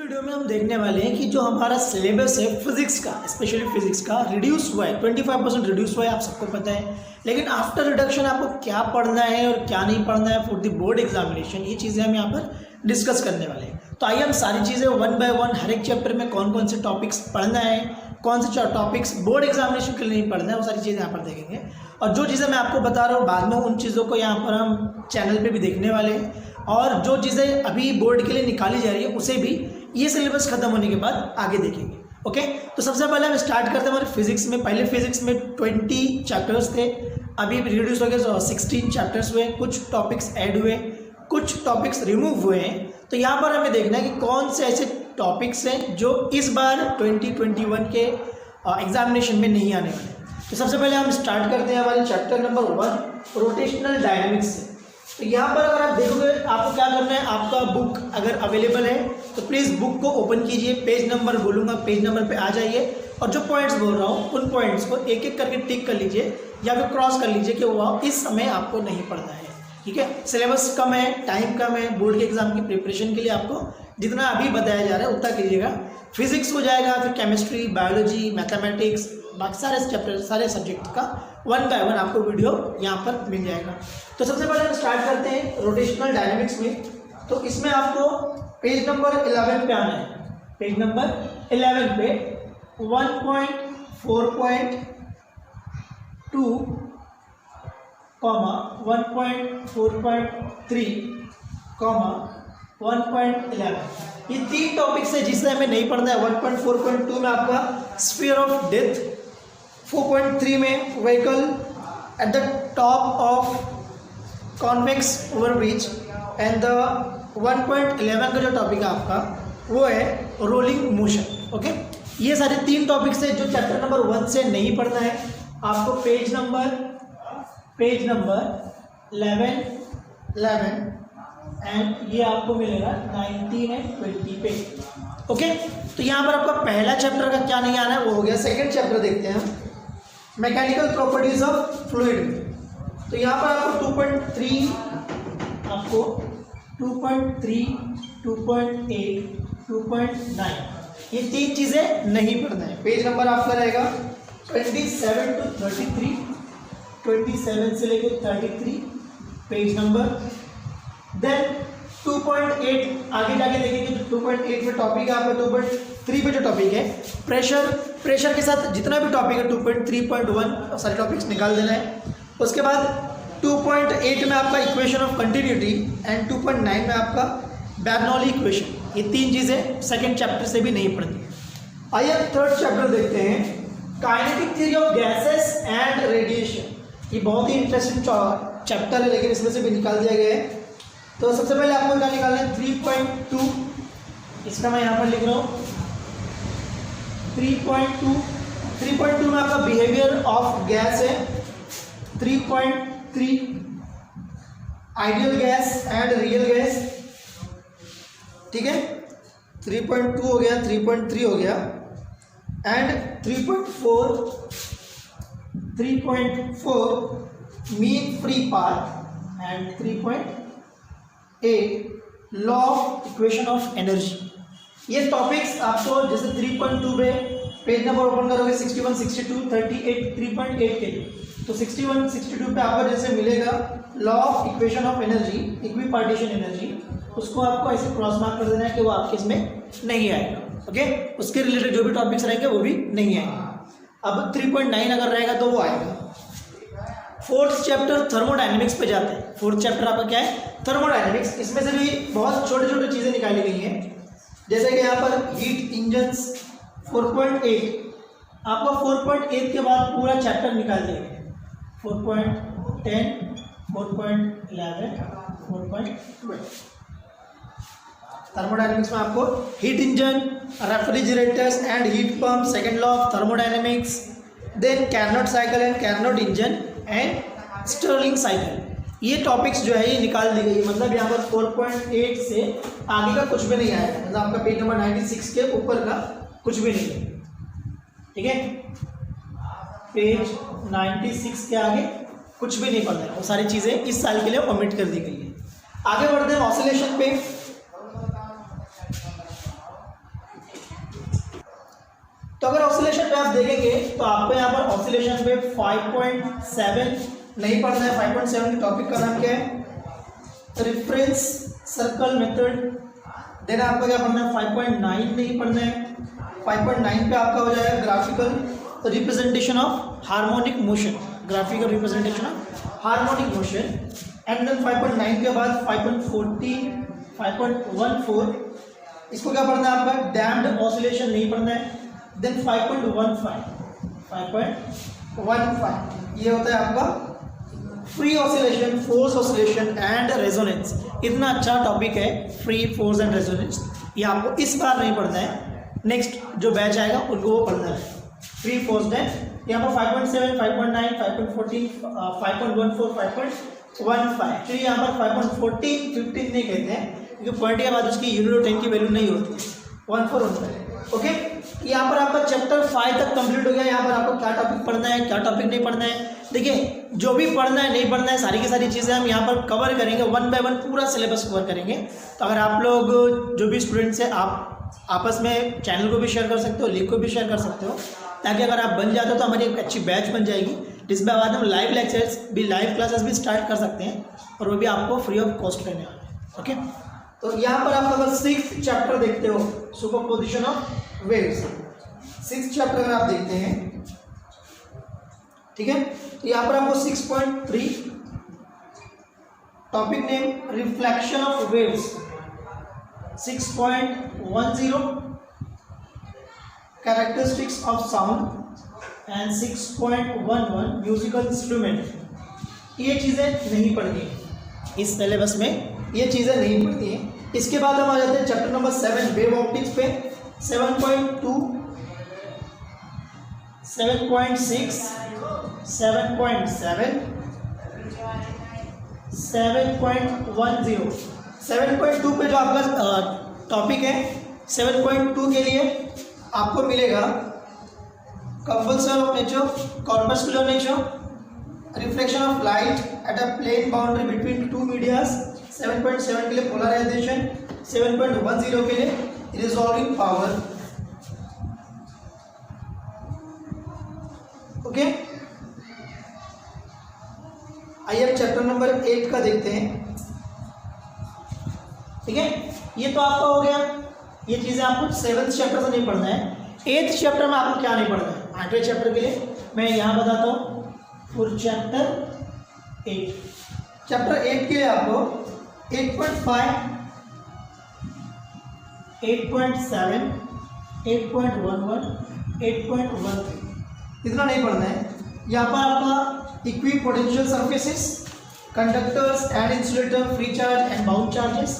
Video में हम देखने वाले हैं कि जो हमारा सिलेबस है फिजिक्स का, स्पेशली फिजिक्स का रिड्यूस हुआ है, 25% रिड्यूस हुआ है, आप सबको पता है। लेकिन आफ्टर रिडक्शन आपको क्या पढ़ना है और क्या नहीं पढ़ना है फॉर द बोर्ड एग्जामिनेशन, ये चीज़ें हम यहाँ पर डिस्कस करने वाले हैं। तो आइए हम सारी चीज़ें वन बाय वन हर एक चैप्टर में कौन कौन से टॉपिक्स पढ़ना है, कौन से टॉपिक्स बोर्ड एग्जामिनेशन के लिए नहीं पढ़ना है, वो सारी चीज़ें यहाँ पर देखेंगे। और जो चीज़ें मैं आपको बता रहा हूँ बाद में उन चीज़ों को यहाँ पर हम चैनल पे भी देखने वाले हैं, और जो चीज़ें अभी बोर्ड के लिए निकाली जा रही है उसे भी ये सिलेबस खत्म होने के बाद आगे देखेंगे। ओके, तो सबसे पहले हम स्टार्ट करते हैं हमारे फिजिक्स में। पहले फिजिक्स में 20 चैप्टर्स थे, अभी रिड्यूस हो गए 16 चैप्टर्स हुए, कुछ टॉपिक्स ऐड हुए, कुछ टॉपिक्स रिमूव हुए हैं। तो यहाँ पर हमें देखना है कि कौन से ऐसे टॉपिक्स हैं जो इस बार 2021 के एग्जामिनेशन में नहीं आने वाले। तो सबसे पहले हम स्टार्ट करते हैं हमारे चैप्टर नंबर 1 रोटेशनल डायनेमिक्स से। तो यहाँ पर अगर आप देखोगे आपको क्या करना है, आपका बुक अगर अवेलेबल है तो प्लीज़ बुक को ओपन कीजिए, पेज नंबर बोलूँगा, पेज नंबर पे आ जाइए और जो पॉइंट्स बोल रहा हूँ उन पॉइंट्स को एक एक करके टिक कर लीजिए या फिर क्रॉस कर लीजिए कि वो इस समय आपको नहीं पढ़ना है। ठीक है, सिलेबस कम है, टाइम कम है, बोर्ड के एग्जाम की प्रिपरेशन के लिए आपको जितना अभी बताया जा रहा है उतना कीजिएगा। फिजिक्स हो जाएगा, फिर केमिस्ट्री, बायोलॉजी, मैथमेटिक्स, बाकी सारे चैप्टर, सारे सब्जेक्ट का वन बाय वन आपको वीडियो यहाँ पर मिल जाएगा। तो सबसे पहले हम स्टार्ट करते हैं रोटेशनल डायनेमिक्स में। तो इसमें आपको पेज नंबर 11 पे आना है। पेज नंबर 11 पे 1.4.2 1.4.3 1.11 ये तीन टॉपिक्स है जिसे हमें नहीं पढ़ना है। 1.4.2 में आपका स्फीयर ऑफ डेथ, 4.3 में vehicle at the top of convex overbridge, and the 1.11 का जो टॉपिक है आपका वो है रोलिंग मोशन। ओके, ये सारे तीन टॉपिक्स है जो चैप्टर नंबर 1 से नहीं पढ़ना है। आपको पेज नंबर 11 एंड ये आपको मिलेगा 19 एंड 20 पे। ओके, तो यहाँ पर आपका पहला चैप्टर का क्या नहीं आना है वो हो गया। सेकंड चैप्टर देखते हैं हम, मैकेनिकल प्रॉपर्टीज ऑफ फ्लूइड। तो यहाँ पर आपको 2.3, आपको 2.3, 2.8, 2.9 ये तीन चीज़ें नहीं पढ़ना है। पेज नंबर आपका रहेगा 27 to 33, 27 से लेकर 33 पेज नंबर। देन 2.8 आगे जाके देखेंगे। 2.8 में टॉपिक है आपका, 2.3 पे जो टॉपिक है प्रेशर के साथ जितना भी टॉपिक है 2.3.1 सारे टॉपिक्स निकाल देना है। उसके बाद 2.8 में आपका इक्वेशन ऑफ कंटिन्यूटी एंड 2.9 में आपका बर्नौली इक्वेशन। ये तीन चीज़ें सेकेंड चैप्टर से भी नहीं पढ़ती। आइए थर्ड चैप्टर देखते हैं, kinetic theory of gases and radiation. ये बहुत ही इंटरेस्टिंग चैप्टर है लेकिन इसमें से भी निकाल दिया गया है। तो सबसे पहले आपको क्या निकालना है, 3.2, इसका मैं यहाँ पर लिख रहा हूँ 3.2 में आपका बिहेवियर ऑफ गैस है। 3.3 ideal gas and real gas. ठीक है, 3.2 हो गया, 3.3 हो गया, and 3.4 mean free path, and 3.8 law of equation of energy. ये टॉपिक्स आपको जैसे 3.2 पे पेज नंबर ओपन करोगे 61, 62, 38, 3.8 के लिए, तो 61, 62 पे आपको जैसे मिलेगा law of equation of energy, equipartition energy, उसको आपको ऐसे क्रॉस मार्क कर देना है कि वो आपके इसमें नहीं आएगा। ओके, उसके रिलेटेड जो भी टॉपिक्स रहेंगे वो भी नहीं आएंगे। अब 3.9 अगर रहेगा तो वो आएगा। फोर्थ चैप्टर थर्मोडायनेमिक्स पे जाते हैं। फोर्थ चैप्टर आपका क्या है, थर्मोडायनेमिक्स। इसमें से भी बहुत छोटे छोटे चीज़ें निकाली गई हैं, जैसे कि यहाँ पर हीट इंजन्स 4.8, आपको 4.8 के बाद पूरा चैप्टर निकाल दिया गया। 4.10, 4.11, 4.12 थर्मोडायनेमिक्स में आपको heat engine, refrigerators and heat pump, second law of thermodynamics, then Carnot cycle and Carnot engine and Stirling cycle. ये टॉपिक्स जो है ये निकाल दी गई। मतलब यहाँ पर 4.8 से आगे का कुछ भी नहीं आया, मतलब आपका पेज नंबर 96 के ऊपर का कुछ भी नहीं है। ठीक है, पेज 96 के आगे कुछ भी नहीं पढ़ना है, वो सारी चीज़ें इस साल के लिए ओमिट कर दी गई है। आगे बढ़ते हैं ऑसिलेशन पे। तो अगर ऑसिलेशन पे आप देखेंगे तो आपको यहाँ पर ऑसिलेशन पे 5.7 नहीं पढ़ना है। 5.7 के टॉपिक का नाम क्या है? Reference circle method. देन आपको क्या पढ़ना है? 5.9 नहीं पढ़ना है। 5.9 पे आपका हो जाएगा graphical representation of harmonic motion, graphical representation of harmonic motion. And then 5.9 के बाद 5.14, 5.14 इसको क्या पढ़ना है आपका? डैम्ड ऑसिलेशन नहीं पढ़ना है। देन 5.15 ये होता है आपका free oscillation, force oscillation and resonance. इतना अच्छा टॉपिक है फ्री, फोर्स एंड रेजोनेंस। ये आपको इस बार नहीं पढ़ना है, नेक्स्ट जो बैच आएगा उनको वो पढ़ना है। फ्री, फोर्स एंड यहाँ पर 5.7, 5.9, 5.14, 5.14, 5.15। तो यहाँ पर 5.14, 15 नहीं कहते हैं क्योंकि पॉइंट के बाद उसकी यूनिट और 10 की वैल्यू नहीं होती है। 1.4 ओके। यहाँ पर आपका चैप्टर 5 तक कंप्लीट हो गया। यहाँ पर आपको क्या टॉपिक पढ़ना है, क्या टॉपिक नहीं पढ़ना है। देखिए जो भी पढ़ना है नहीं पढ़ना है सारी की सारी चीज़ें हम यहाँ पर कवर करेंगे, 1 बाय 1 पूरा सिलेबस कवर करेंगे। तो अगर आप लोग जो भी स्टूडेंट्स हैं आप आपस में चैनल को भी शेयर कर सकते हो, लिंक को भी शेयर कर सकते हो, ताकि अगर आप बन जाते हो तो हमारी एक अच्छी बैच बन जाएगी जिसमें बाद हम लाइव लेक्चर्स भी, लाइव क्लासेस भी स्टार्ट कर सकते हैं और वो भी आपको फ्री ऑफ कॉस्ट रहने वाले हैं। ओके, तो यहाँ पर आप अगर 6th चैप्टर देखते हो, superposition of waves, 6th chapter अगर आप देखते हैं, ठीक है, तो यहाँ पर आपको 6.3 topic name reflection of waves, 6.10 characteristics of sound and 6.11 musical instrument. ये चीज़ें नहीं पढ़नी इस सिलेबस में, ये चीज़ें नहीं पढ़ती हैं। इसके बाद हम आ जाते हैं चैप्टर नंबर 7 वेव ऑप्टिक्स पे। 7.2, 7.6, 7.7, 7.10। 7.2 पे जो आपका टॉपिक है, 7.2 के लिए आपको मिलेगा compulsion of nature, corpuscular nature, reflection of light at a plane boundary between two medias. 7.7 के लिए पोलराइजेशन, 7.10 के लिए रिजॉल्विंग पावर। ओके, आइए अब चैप्टर नंबर 8 का देखते हैं। ठीक है, ये तो आपका हो गया, ये चीज़ें आपको 7th चैप्टर से नहीं पढ़ना है। 8th चैप्टर में आपको क्या नहीं पढ़ना है? 8वें चैप्टर के लिए मैं यहाँ बताता हूँ, फुल चैप्टर 8। चैप्टर 8 के लिए आपको 8.5, 8.7, 8.11, 8.13 इतना नहीं पढ़ना है। यहाँ पर आपका equipotential surfaces, conductors and insulator, free charge and bound charges.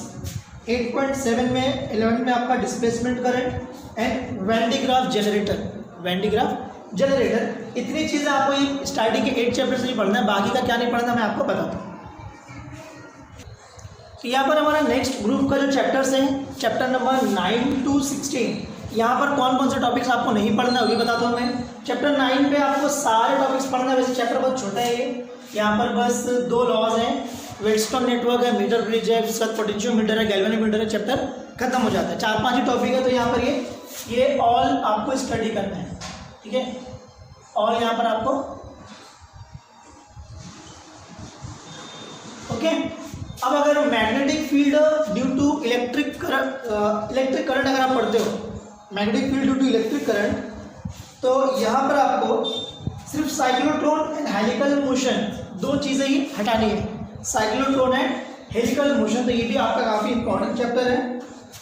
8.7 में 11 में आपका displacement current and Van de Graaff generator, Van de Graaff generator. इतनी चीज़ें आपको ये स्टार्टिंग के 8 चैप्टर से नहीं पढ़ना है, बाकी का क्या नहीं पढ़ना मैं आपको बताता हूँ। तो यहाँ पर हमारा नेक्स्ट ग्रुप का जो चैप्टर्स हैं, चैप्टर नंबर 9 to 16, यहाँ पर कौन कौन से टॉपिक्स आपको नहीं पढ़ना है वो भी बताता हूँ मैं। चैप्टर 9 पे आपको सारे टॉपिक्स पढ़ना है। वैसे चैप्टर बहुत छोटा है ये, यहाँ पर बस 2 लॉज हैं, वेटस्टोन नेटवर्क है, मीटर ब्रिज है, उसका पोटेंशियोमीटर है, गैल्वेनोमीटर है, चैप्टर खत्म हो जाता है। 4-5 ही टॉपिक है, तो यहाँ पर ये ऑल आपको स्टडी करना है। ठीक है, और यहाँ पर आपको ओके। अब अगर magnetic field due to electric current अगर आप पढ़ते हो, magnetic field due to electric current, तो यहाँ पर आपको सिर्फ साइक्लोट्रॉन एंड हेलिकल मोशन 2 चीज़ें ही हटानी है, साइक्लोट्रॉन एंड हेलिकल मोशन। तो ये भी आपका काफ़ी इंपॉर्टेंट चैप्टर है।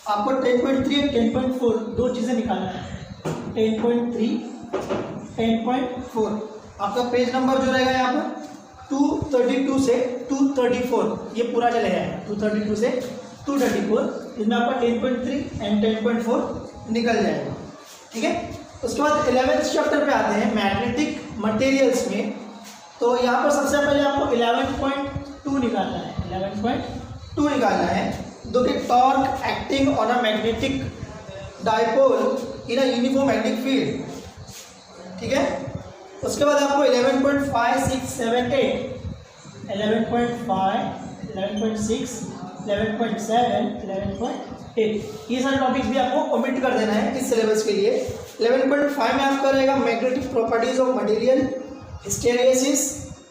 आपको 10.3 और 10.4 2 चीज़ें निकालना है। 10.3, 10.4 आपका पेज नंबर जो रहेगा यहाँ पर 232 से 234, ये पूरा चलेगा 232 से 234, इसमें आपका 10.3 एंड 10.4 निकल जाएगा। ठीक है, उसके बाद 11th चैप्टर पे आते हैं मैग्नेटिक मटेरियल्स में। तो यहाँ पर सबसे पहले आपको 11.2 निकालना है, 11.2 निकालना है। दो कि torque acting on a magnetic dipole in a uniform magnetic field. ठीक है, उसके बाद आपको 11.5, 6, 7, 8, 11.5, 11.6, 11.7, 11.8 ये सारे टॉपिक्स भी आपको ओमिट कर देना है इस सिलेबस के लिए। 11.5 में आपका रहेगा magnetic properties of material, hysteresis,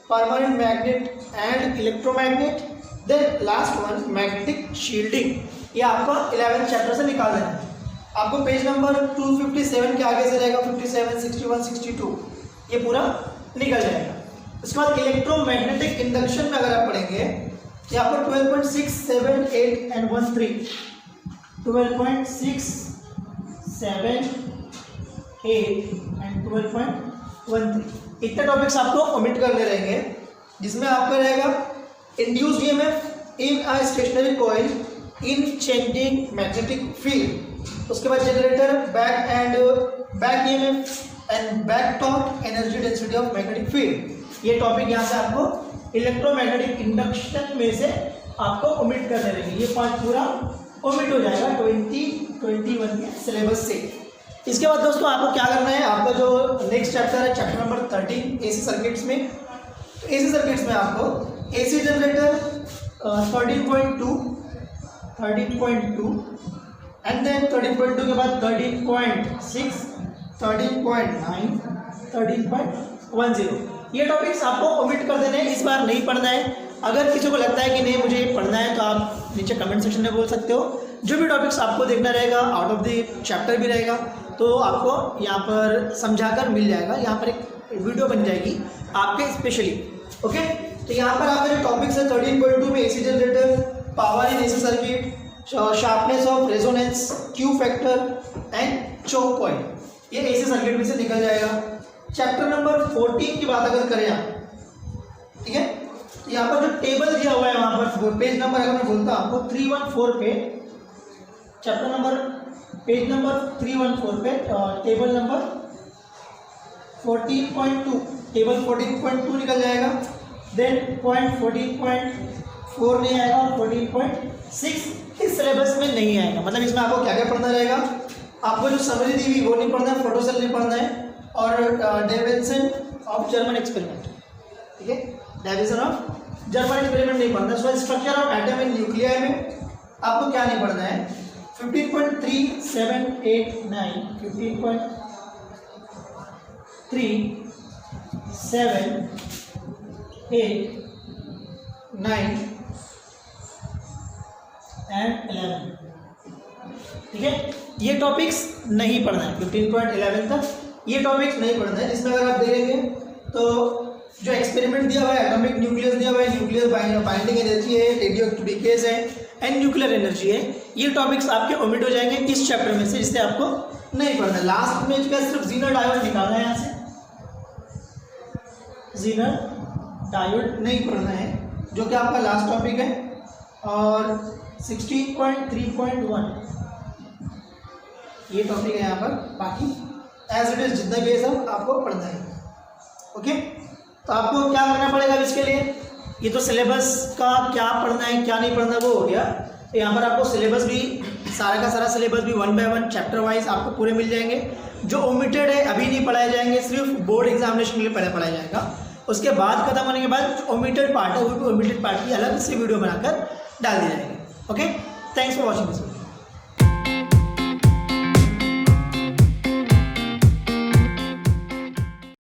permanent magnet and electromagnet. Then last one magnetic shielding, ये आपका 11th चैप्टर से निकाल देना है। आपको पेज नंबर 257 के आगे से रहेगा 57, 61, 62 ये पूरा निकल जाएगा। उसके बाद इलेक्ट्रोमैग्नेटिक इंडक्शन में अगर आप पढ़ेंगे तो आपको 12.6, 7, 8 एंड 13, 12.6, 7, 8 एंड 12.13 इतने टॉपिक्स आपको ओमिट करने रहेंगे, जिसमें आपका रहेगा induced EMF in a stationary coil in changing magnetic field. उसके बाद generator, back EMF and back torque, energy density of magnetic field. ये टॉपिक यहाँ से आपको इलेक्ट्रोमैग्नेटिक इंडक्शन में से आपको ओमिट करने रहेंगे। ये पार्ट पूरा ओमिट हो जाएगा 2021 के सिलेबस से। इसके बाद दोस्तों आपको क्या करना है, आपका जो नेक्स्ट चैप्टर है चैप्टर नंबर 13 एसी सर्किट्स में। एसी सर्किट्स में आपको एसी जनरेटर 13.2 एंड देन 13.2 के बाद 13.6, 13.9, 13.10 ये टॉपिक्स आपको ओमिट कर देने हैं, इस बार नहीं पढ़ना है। अगर किसी को लगता है कि नहीं मुझे ये पढ़ना है तो आप नीचे कमेंट सेक्शन में बोल सकते हो। जो भी टॉपिक्स आपको देखना रहेगा आउट ऑफ द चैप्टर भी रहेगा तो आपको यहाँ पर समझाकर मिल जाएगा। यहाँ पर एक वीडियो बन जाएगी आपके स्पेशली, ओके। तो यहाँ पर आपके जो टॉपिक्स है 13.2 में AC generator, power in AC circuit, sharpness of resonance, Q factor and choke coil, ये एसी सर्किट में से निकल जाएगा। चैप्टर नंबर 14 की बात अगर करें आप, ठीक है, तो यहाँ पर जो टेबल दिया हुआ है वहाँ पर पेज नंबर अगर मैं बोलता हूँ आपको 314 पे, चैप्टर नंबर पेज नंबर 314 पे टेबल नंबर 14.2, टेबल 14.2 निकल जाएगा। देन पॉइंट 14.4 नहीं आएगा और 14.6 इस सिलेबस में नहीं आएगा। मतलब इसमें आपको क्या क्या पढ़ना रहेगा, आपको जो समरी दी हुई वो नहीं पढ़ना है, फोटोसेल नहीं पढ़ना है, और डेविसन ऑफ जर्मन एक्सपेरिमेंट, ठीक है, डेविसन ऑफ जर्मन एक्सपेरिमेंट नहीं पढ़ना है। So structure of atom in nuclear में आपको क्या नहीं पढ़ना है, 15.3, 7, 8, 9, 15.3, 7, 8, 9 एंड 11, ठीक है, ये टॉपिक्स नहीं पढ़ना है 15.11 तक, ये टॉपिक्स नहीं पढ़ना है। जिसमें अगर आप देखेंगे तो जो एक्सपेरिमेंट दिया हुआ है, एटॉमिक न्यूक्लियस दिया हुआ है, न्यूक्लियर बाइंडिंग एनर्जी है, रेडियो एक्टिविटीज है एंड न्यूक्लियर एनर्जी है, ये टॉपिक्स आपके ओमिट हो जाएंगे इस चैप्टर में से, जिससे आपको नहीं पढ़ना है। लास्ट में क्या सिर्फ जीनर डायोड निकालना है, यहाँ से जीनर डायोड नहीं पढ़ना है, जो कि आपका लास्ट टॉपिक है। और 16.3.1 ये टॉपिक है यहाँ पर, बाकी एज इट इज जितना भी है सब आपको पढ़ना है, ओके। तो आपको क्या करना पड़ेगा इसके लिए, ये तो सिलेबस का क्या पढ़ना है क्या नहीं पढ़ना वो हो गया। तो यहाँ पर आपको सिलेबस भी सारा का सारा सिलेबस भी 1 by 1 चैप्टर वाइज आपको पूरे मिल जाएंगे। जो ओमिटेड है अभी नहीं पढ़ाए जाएंगे, सिर्फ बोर्ड एग्जामिनेशन के लिए पहले पढ़ाया जाएगा। उसके बाद खत्म होने के बाद जो ओमिटेड पार्ट है वो भी ओमिटेड पार्ट की अलग से वीडियो बनाकर डाल दी जाएगी, okay. Thanks for watching this.